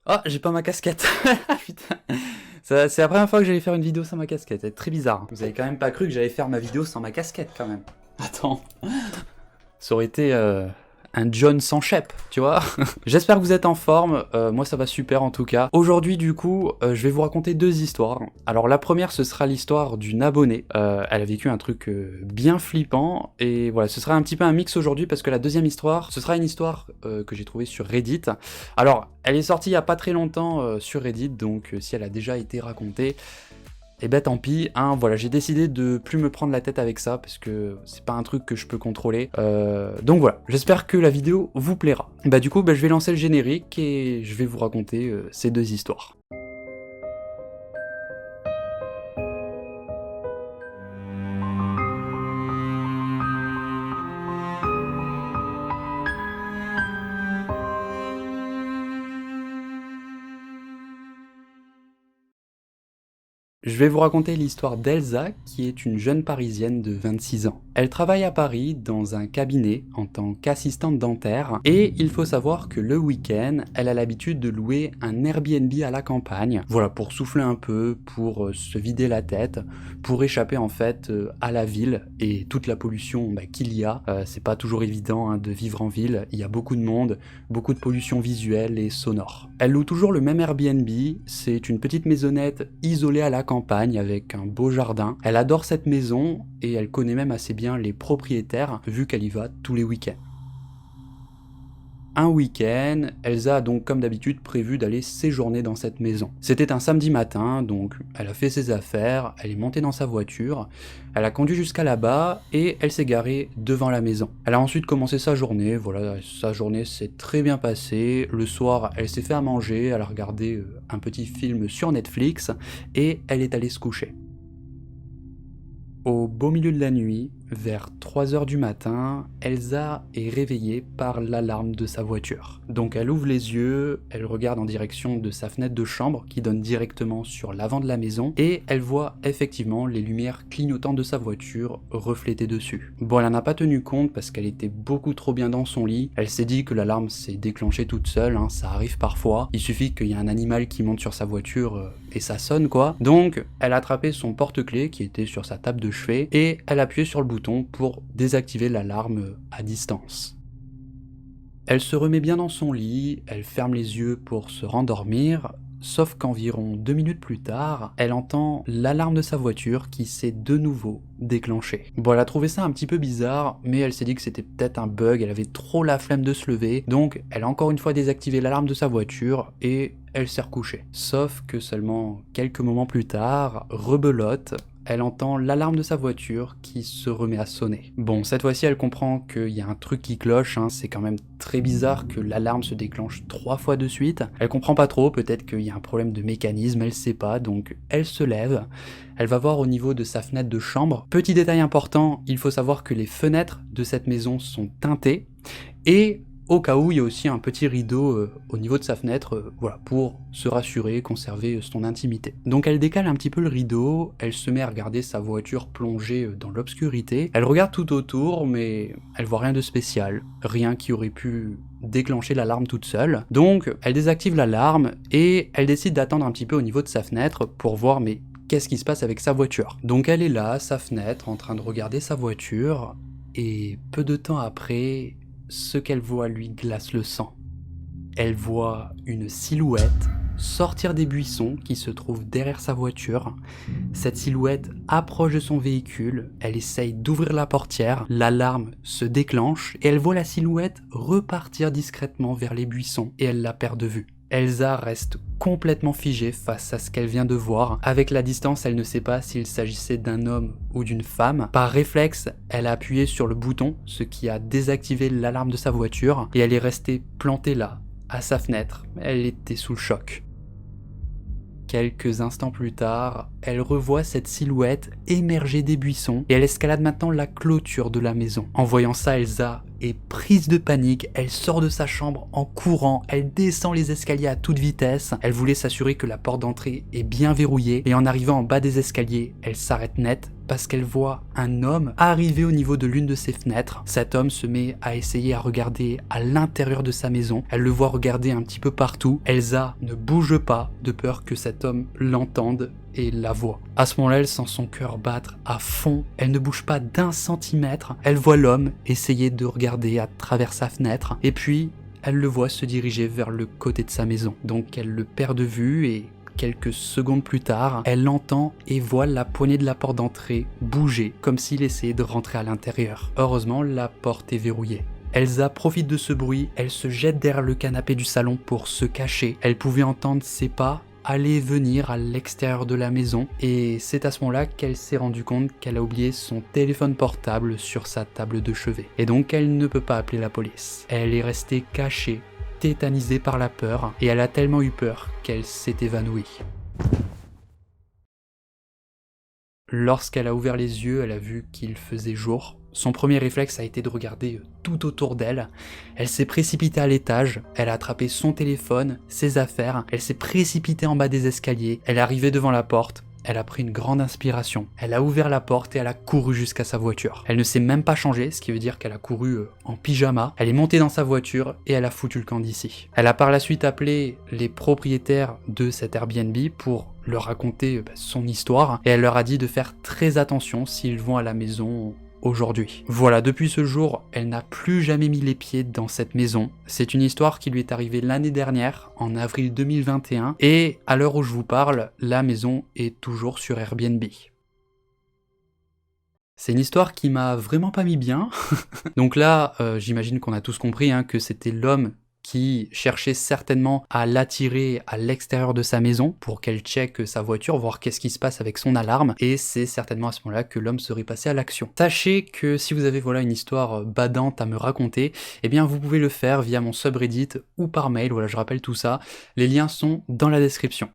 Oh, j'ai pas ma casquette. Putain. C'est la première fois que j'allais faire une vidéo sans ma casquette. C'est très bizarre. Vous avez quand même pas cru que j'allais faire ma vidéo sans ma casquette quand même. Attends. Ça aurait été un John sans chep, tu vois. J'espère que vous êtes en forme. Moi, ça va super en tout cas. Aujourd'hui, du coup, je vais vous raconter deux histoires. Alors, la première, ce sera l'histoire d'une abonnée. Elle a vécu un truc bien flippant. Et voilà, ce sera un petit peu un mix aujourd'hui parce que la deuxième histoire, ce sera une histoire que j'ai trouvée sur Reddit. Alors, elle est sortie il y a pas très longtemps sur Reddit, donc si elle a déjà été racontée, et ben tant pis, hein, voilà, j'ai décidé de plus me prendre la tête avec ça, parce que c'est pas un truc que je peux contrôler. Donc voilà, j'espère que la vidéo vous plaira. Bah du coup, je vais lancer le générique et je vais vous raconter ces deux histoires. Je vais vous raconter l'histoire d'Elsa, qui est une jeune Parisienne de 26 ans. Elle travaille à Paris dans un cabinet en tant qu'assistante dentaire, et il faut savoir que le week-end, elle a l'habitude de louer un Airbnb à la campagne, voilà, pour souffler un peu, pour se vider la tête, pour échapper en fait à la ville et toute la pollution qu'il y a. C'est pas toujours évident de vivre en ville, il y a beaucoup de monde, beaucoup de pollution visuelle et sonore. Elle loue toujours le même Airbnb, c'est une petite maisonnette isolée à la campagne avec un beau jardin. Elle adore cette maison et elle connaît même assez bien les propriétaires vu qu'elle y va tous les week-ends. Un week-end, Elsa a donc comme d'habitude prévu d'aller séjourner dans cette maison. C'était un samedi matin, donc elle a fait ses affaires, elle est montée dans sa voiture, elle a conduit jusqu'à là-bas et elle s'est garée devant la maison. Elle a ensuite commencé sa journée, voilà, sa journée s'est très bien passée. Le soir, elle s'est fait à manger, elle a regardé un petit film sur Netflix et elle est allée se coucher. Au beau milieu de la nuit, vers 3h du matin, Elsa est réveillée par l'alarme de sa voiture. Donc elle ouvre les yeux, elle regarde en direction de sa fenêtre de chambre qui donne directement sur l'avant de la maison et elle voit effectivement les lumières clignotantes de sa voiture reflétées dessus. Bon, elle n'en a pas tenu compte parce qu'elle était beaucoup trop bien dans son lit. Elle s'est dit que l'alarme s'est déclenchée toute seule, ça arrive parfois. Il suffit qu'il y ait un animal qui monte sur sa voiture et ça sonne quoi. Donc elle a attrapé son porte-clés qui était sur sa table de chevet et elle a appuyé sur le bouton pour désactiver l'alarme à distance. Elle se remet bien dans son lit, elle ferme les yeux pour se rendormir, sauf qu'environ 2 minutes plus tard, elle entend l'alarme de sa voiture qui s'est de nouveau déclenchée. Bon, elle a trouvé ça un petit peu bizarre, mais elle s'est dit que c'était peut-être un bug, elle avait trop la flemme de se lever, donc elle a encore une fois désactivé l'alarme de sa voiture et elle s'est recouchée. Sauf que seulement quelques moments plus tard, rebelote, elle entend l'alarme de sa voiture qui se remet à sonner. Bon, cette fois-ci, elle comprend qu'il y a un truc qui cloche, c'est quand même très bizarre que l'alarme se déclenche 3 fois de suite. Elle comprend pas trop, peut-être qu'il y a un problème de mécanisme, elle sait pas, donc elle se lève. Elle va voir au niveau de sa fenêtre de chambre. Petit détail important, il faut savoir que les fenêtres de cette maison sont teintées, et au cas où, il y a aussi un petit rideau au niveau de sa fenêtre, voilà, pour se rassurer, conserver son intimité. Donc elle décale un petit peu le rideau, elle se met à regarder sa voiture plongée dans l'obscurité. Elle regarde tout autour, mais elle voit rien de spécial, rien qui aurait pu déclencher l'alarme toute seule. Donc elle désactive l'alarme et elle décide d'attendre un petit peu au niveau de sa fenêtre pour voir mais qu'est-ce qui se passe avec sa voiture. Donc elle est là, à sa fenêtre, en train de regarder sa voiture, et peu de temps après, ce qu'elle voit lui glace le sang. Elle voit une silhouette sortir des buissons qui se trouvent derrière sa voiture. Cette silhouette approche de son véhicule, elle essaye d'ouvrir la portière, l'alarme se déclenche et elle voit la silhouette repartir discrètement vers les buissons et elle la perd de vue. Elsa reste complètement figée face à ce qu'elle vient de voir. Avec la distance, elle ne sait pas s'il s'agissait d'un homme ou d'une femme. Par réflexe, elle a appuyé sur le bouton, ce qui a désactivé l'alarme de sa voiture, et elle est restée plantée là, à sa fenêtre. Elle était sous le choc. Quelques instants plus tard, elle revoit cette silhouette émerger des buissons et elle escalade maintenant la clôture de la maison. En voyant ça, Elsa est prise de panique, elle sort de sa chambre en courant, elle descend les escaliers à toute vitesse. Elle voulait s'assurer que la porte d'entrée est bien verrouillée et en arrivant en bas des escaliers, elle s'arrête net parce qu'elle voit un homme arriver au niveau de l'une de ses fenêtres. Cet homme se met à essayer à regarder à l'intérieur de sa maison. Elle le voit regarder un petit peu partout. Elsa ne bouge pas de peur que cet homme l'entende et la voit. À ce moment-là, elle sent son cœur battre à fond. Elle ne bouge pas d'un centimètre. Elle voit l'homme essayer de regarder à travers sa fenêtre. Et puis, elle le voit se diriger vers le côté de sa maison. Donc elle le perd de vue et quelques secondes plus tard, elle entend et voit la poignée de la porte d'entrée bouger comme s'il essayait de rentrer à l'intérieur. Heureusement, la porte est verrouillée. Elsa profite de ce bruit, elle se jette derrière le canapé du salon pour se cacher. Elle pouvait entendre ses pas aller et venir à l'extérieur de la maison et c'est à ce moment-là qu'elle s'est rendue compte qu'elle a oublié son téléphone portable sur sa table de chevet. Et donc elle ne peut pas appeler la police. Elle est restée cachée, tétanisée par la peur et elle a tellement eu peur qu'elle s'est évanouie. Lorsqu'elle a ouvert les yeux, elle a vu qu'il faisait jour. Son premier réflexe a été de regarder tout autour d'elle. Elle s'est précipitée à l'étage, elle a attrapé son téléphone, ses affaires, elle s'est précipitée en bas des escaliers, elle est arrivée devant la porte, elle a pris une grande inspiration. Elle a ouvert la porte et elle a couru jusqu'à sa voiture. Elle ne s'est même pas changée, ce qui veut dire qu'elle a couru en pyjama. Elle est montée dans sa voiture et elle a foutu le camp d'ici. Elle a par la suite appelé les propriétaires de cet Airbnb pour leur raconter son histoire et elle leur a dit de faire très attention s'ils vont à la maison aujourd'hui. Voilà, depuis ce jour, elle n'a plus jamais mis les pieds dans cette maison. C'est une histoire qui lui est arrivée l'année dernière, en avril 2021, et à l'heure où je vous parle, la maison est toujours sur Airbnb. C'est une histoire qui m'a vraiment pas mis bien. Donc là, j'imagine qu'on a tous compris que c'était l'homme qui cherchait certainement à l'attirer à l'extérieur de sa maison pour qu'elle check sa voiture, voir qu'est-ce qui se passe avec son alarme, et c'est certainement à ce moment-là que l'homme serait passé à l'action. Sachez que si vous avez une histoire badante à me raconter, eh bien vous pouvez le faire via mon subreddit ou par mail, voilà je rappelle tout ça, les liens sont dans la description.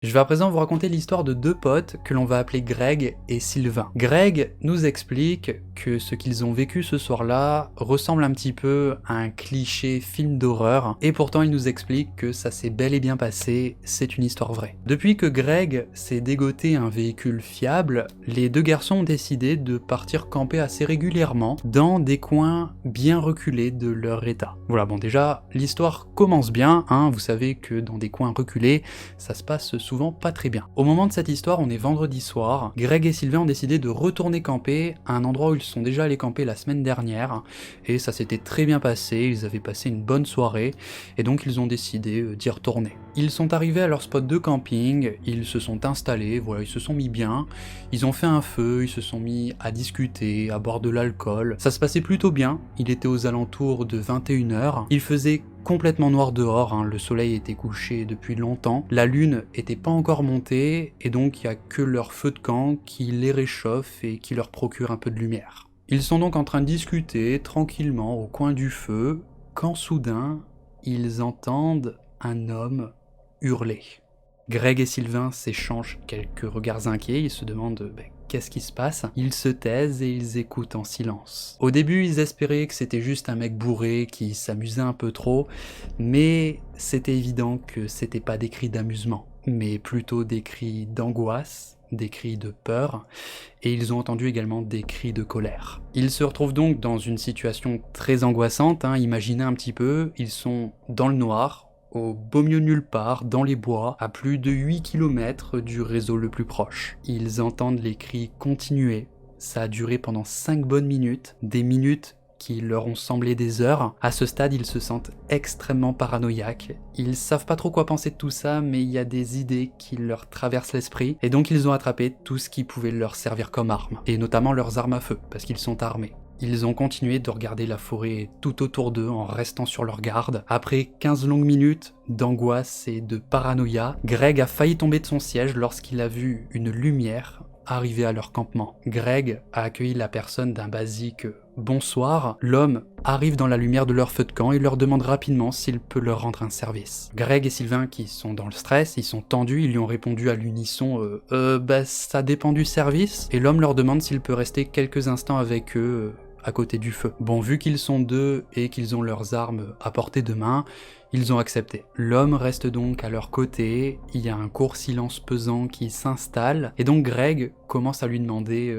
Je vais à présent vous raconter l'histoire de deux potes que l'on va appeler Greg et Sylvain. Greg nous explique que ce qu'ils ont vécu ce soir-là ressemble un petit peu à un cliché film d'horreur, et pourtant il nous explique que ça s'est bel et bien passé, c'est une histoire vraie. Depuis que Greg s'est dégoté un véhicule fiable, les deux garçons ont décidé de partir camper assez régulièrement dans des coins bien reculés de leur état. Voilà, bon déjà, l'histoire commence bien, vous savez que dans des coins reculés, ça se passe souvent pas très bien. Au moment de cette histoire, on est vendredi soir, Greg et Sylvain ont décidé de retourner camper à un endroit où ils sont déjà allés camper la semaine dernière, et ça s'était très bien passé, ils avaient passé une bonne soirée, et donc ils ont décidé d'y retourner. Ils sont arrivés à leur spot de camping, ils se sont installés, voilà, ils se sont mis bien, ils ont fait un feu, ils se sont mis à discuter, à boire de l'alcool, ça se passait plutôt bien, il était aux alentours de 21h, il faisait complètement noir dehors, le soleil était couché depuis longtemps, la lune était pas encore montée, et donc il n'y a que leur feu de camp qui les réchauffe et qui leur procure un peu de lumière. Ils sont donc en train de discuter tranquillement au coin du feu, quand soudain, ils entendent un homme hurler. Greg et Sylvain s'échangent quelques regards inquiets, ils se demandent qu'est-ce qui se passe. Ils se taisent et ils écoutent en silence. Au début, ils espéraient que c'était juste un mec bourré qui s'amusait un peu trop, mais c'était évident que c'était pas des cris d'amusement, mais plutôt des cris d'angoisse, des cris de peur, et ils ont entendu également des cris de colère. Ils se retrouvent donc dans une situation très angoissante, imaginez un petit peu, ils sont dans le noir, au beau milieu nulle part, dans les bois, à plus de 8 km du réseau le plus proche. Ils entendent les cris continuer, ça a duré pendant 5 bonnes minutes, des minutes qui leur ont semblé des heures. À ce stade, ils se sentent extrêmement paranoïaques. Ils savent pas trop quoi penser de tout ça, mais il y a des idées qui leur traversent l'esprit, et donc ils ont attrapé tout ce qui pouvait leur servir comme arme, et notamment leurs armes à feu, parce qu'ils sont armés. Ils ont continué de regarder la forêt tout autour d'eux en restant sur leur garde. Après 15 longues minutes d'angoisse et de paranoïa, Greg a failli tomber de son siège lorsqu'il a vu une lumière arriver à leur campement. Greg a accueilli la personne d'un basique « Bonsoir ». L'homme arrive dans la lumière de leur feu de camp et leur demande rapidement s'il peut leur rendre un service. Greg et Sylvain, qui sont dans le stress, ils sont tendus, ils lui ont répondu à l'unisson « ça dépend du service ». Et l'homme leur demande s'il peut rester quelques instants avec eux à côté du feu. Bon, vu qu'ils sont deux et qu'ils ont leurs armes à portée de main, ils ont accepté. L'homme reste donc à leur côté, il y a un court silence pesant qui s'installe, et donc Greg commence à lui demander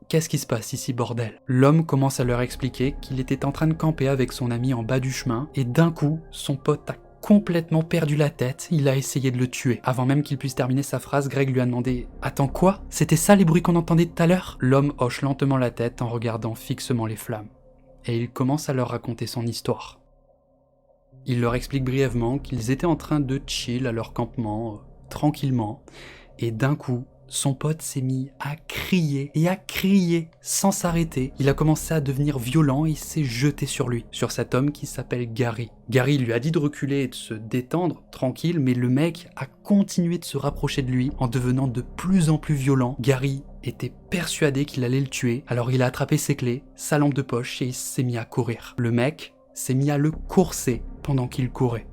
qu'est-ce qui se passe ici, bordel? L'homme commence à leur expliquer qu'il était en train de camper avec son ami en bas du chemin, et d'un coup, son pote a complètement perdu la tête, il a essayé de le tuer. Avant même qu'il puisse terminer sa phrase, Greg lui a demandé « Attends quoi? C'était ça les bruits qu'on entendait tout à l'heure ?» L'homme hoche lentement la tête en regardant fixement les flammes. Et il commence à leur raconter son histoire. Il leur explique brièvement qu'ils étaient en train de chill à leur campement, tranquillement, et d'un coup, son pote s'est mis à crier et à crier sans s'arrêter. Il a commencé à devenir violent et s'est jeté sur lui, sur cet homme qui s'appelle Gary. Gary lui a dit de reculer et de se détendre, tranquille, mais le mec a continué de se rapprocher de lui en devenant de plus en plus violent. Gary était persuadé qu'il allait le tuer, alors il a attrapé ses clés, sa lampe de poche et il s'est mis à courir. Le mec s'est mis à le courser pendant qu'il courait.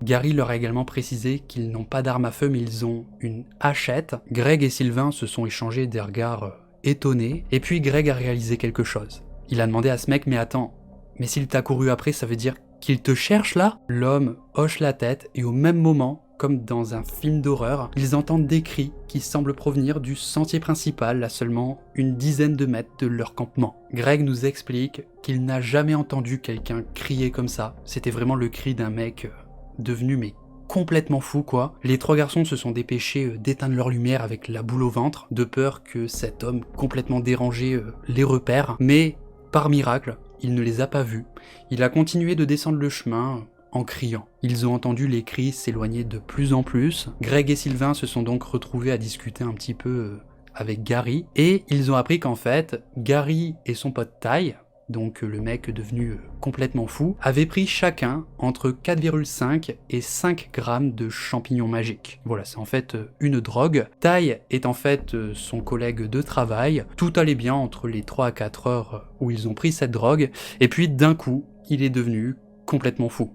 Gary leur a également précisé qu'ils n'ont pas d'arme à feu mais ils ont une hachette. Greg et Sylvain se sont échangés des regards étonnés, et puis Greg a réalisé quelque chose. Il a demandé à ce mec « Mais attends, mais s'il t'a couru après, ça veut dire qu'il te cherche là ?» L'homme hoche la tête et au même moment, comme dans un film d'horreur, ils entendent des cris qui semblent provenir du sentier principal à seulement une dizaine de mètres de leur campement. Greg nous explique qu'il n'a jamais entendu quelqu'un crier comme ça. C'était vraiment le cri d'un mec devenu mais complètement fou quoi. Les trois garçons se sont dépêchés d'éteindre leur lumière avec la boule au ventre, de peur que cet homme complètement dérangé les repère, mais par miracle, il ne les a pas vus. Il a continué de descendre le chemin en criant. Ils ont entendu les cris s'éloigner de plus en plus. Greg et Sylvain se sont donc retrouvés à discuter un petit peu avec Gary, et ils ont appris qu'en fait, Gary et son pote Ty, donc le mec devenu complètement fou, avait pris chacun entre 4,5 et 5 grammes de champignons magiques. Voilà, c'est en fait une drogue. Ty est en fait son collègue de travail. Tout allait bien entre les 3 à 4 heures où ils ont pris cette drogue, et puis d'un coup, il est devenu complètement fou.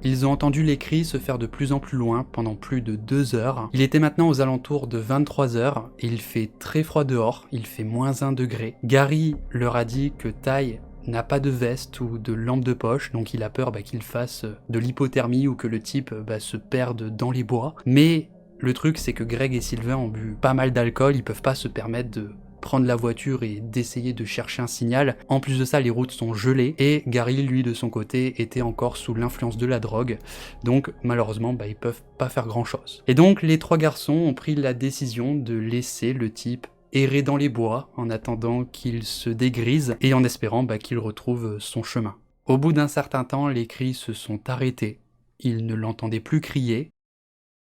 Ils ont entendu les cris se faire de plus en plus loin pendant plus de 2 heures. Il était maintenant aux alentours de 23 heures et il fait très froid dehors, il fait -1 degré. Gary leur a dit que Ty n'a pas de veste ou de lampe de poche, donc il a peur qu'il fasse de l'hypothermie ou que le type se perde dans les bois. Mais le truc c'est que Greg et Sylvain ont bu pas mal d'alcool, ils peuvent pas se permettre de prendre la voiture et d'essayer de chercher un signal. En plus de ça, les routes sont gelées et Gary, lui, de son côté, était encore sous l'influence de la drogue. Donc, malheureusement, ils peuvent pas faire grand-chose. Et donc, les trois garçons ont pris la décision de laisser le type errer dans les bois en attendant qu'il se dégrise et en espérant qu'il retrouve son chemin. Au bout d'un certain temps, les cris se sont arrêtés. Ils ne l'entendaient plus crier.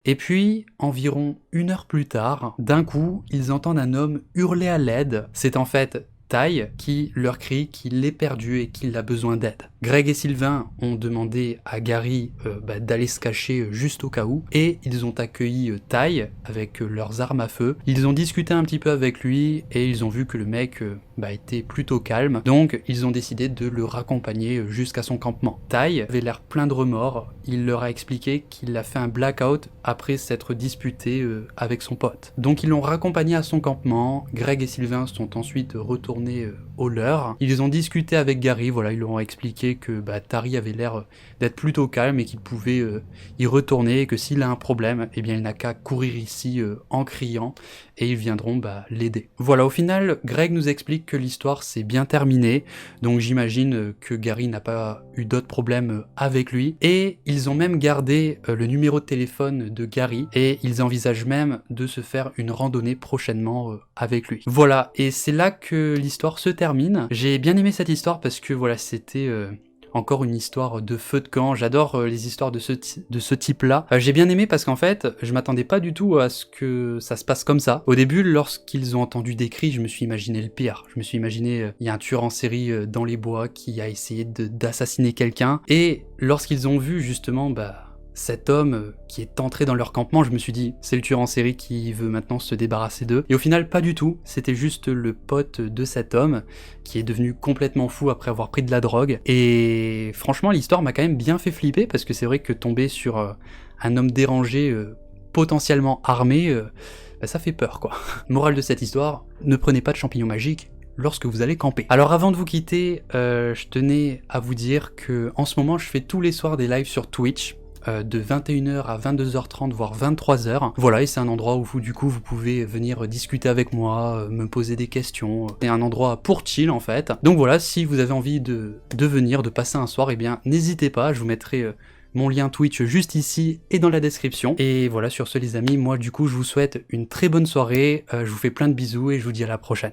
Et puis, environ 1 heure plus tard, d'un coup, ils entendent un homme hurler à l'aide. C'est en fait Ty qui leur crie qu'il est perdu et qu'il a besoin d'aide. Greg et Sylvain ont demandé à Gary d'aller se cacher juste au cas où, et ils ont accueilli Ty avec leurs armes à feu. Ils ont discuté un petit peu avec lui et ils ont vu que le mec était plutôt calme, donc ils ont décidé de le raccompagner jusqu'à son campement. Ty avait l'air plein de remords, il leur a expliqué qu'il a fait un blackout après s'être disputé avec son pote. Donc ils l'ont raccompagné à son campement. Greg et Sylvain sont ensuite retournés au leur. Ils ont discuté avec Gary, voilà, ils leur ont expliqué que Tari avait l'air d'être plutôt calme et qu'il pouvait y retourner, et que s'il a un problème, eh bien il n'a qu'à courir ici en criant et ils viendront l'aider. Voilà, au final, Greg nous explique que l'histoire s'est bien terminée, donc j'imagine que Gary n'a pas eu d'autres problèmes avec lui, et ils ont même gardé le numéro de téléphone de Gary, et ils envisagent même de se faire une randonnée prochainement avec lui. Voilà, et c'est là que l'histoire se termine. J'ai bien aimé cette histoire parce que voilà, c'était encore une histoire de feu de camp. J'adore les histoires de ce type-là. J'ai bien aimé parce qu'en fait, je m'attendais pas du tout à ce que ça se passe comme ça. Au début, lorsqu'ils ont entendu des cris, je me suis imaginé le pire. Je me suis imaginé, il y a un tueur en série dans les bois qui a essayé d'assassiner quelqu'un. Et lorsqu'ils ont vu justement cet homme qui est entré dans leur campement, je me suis dit, c'est le tueur en série qui veut maintenant se débarrasser d'eux. Et au final, pas du tout. C'était juste le pote de cet homme qui est devenu complètement fou après avoir pris de la drogue. Et franchement, l'histoire m'a quand même bien fait flipper parce que c'est vrai que tomber sur un homme dérangé, potentiellement armé, ça fait peur quoi. Morale de cette histoire, ne prenez pas de champignons magiques, lorsque vous allez camper. Alors avant de vous quitter, je tenais à vous dire que en ce moment je fais tous les soirs des lives sur Twitch, de 21h à 22h30 voire 23h. Voilà, et c'est un endroit où du coup vous pouvez venir discuter avec moi, me poser des questions. C'est un endroit pour chill en fait. Donc voilà, si vous avez envie de venir, de passer un soir, eh bien n'hésitez pas, je vous mettrai mon lien Twitch juste ici et dans la description. Et voilà, sur ce les amis, moi du coup je vous souhaite une très bonne soirée, je vous fais plein de bisous et je vous dis à la prochaine.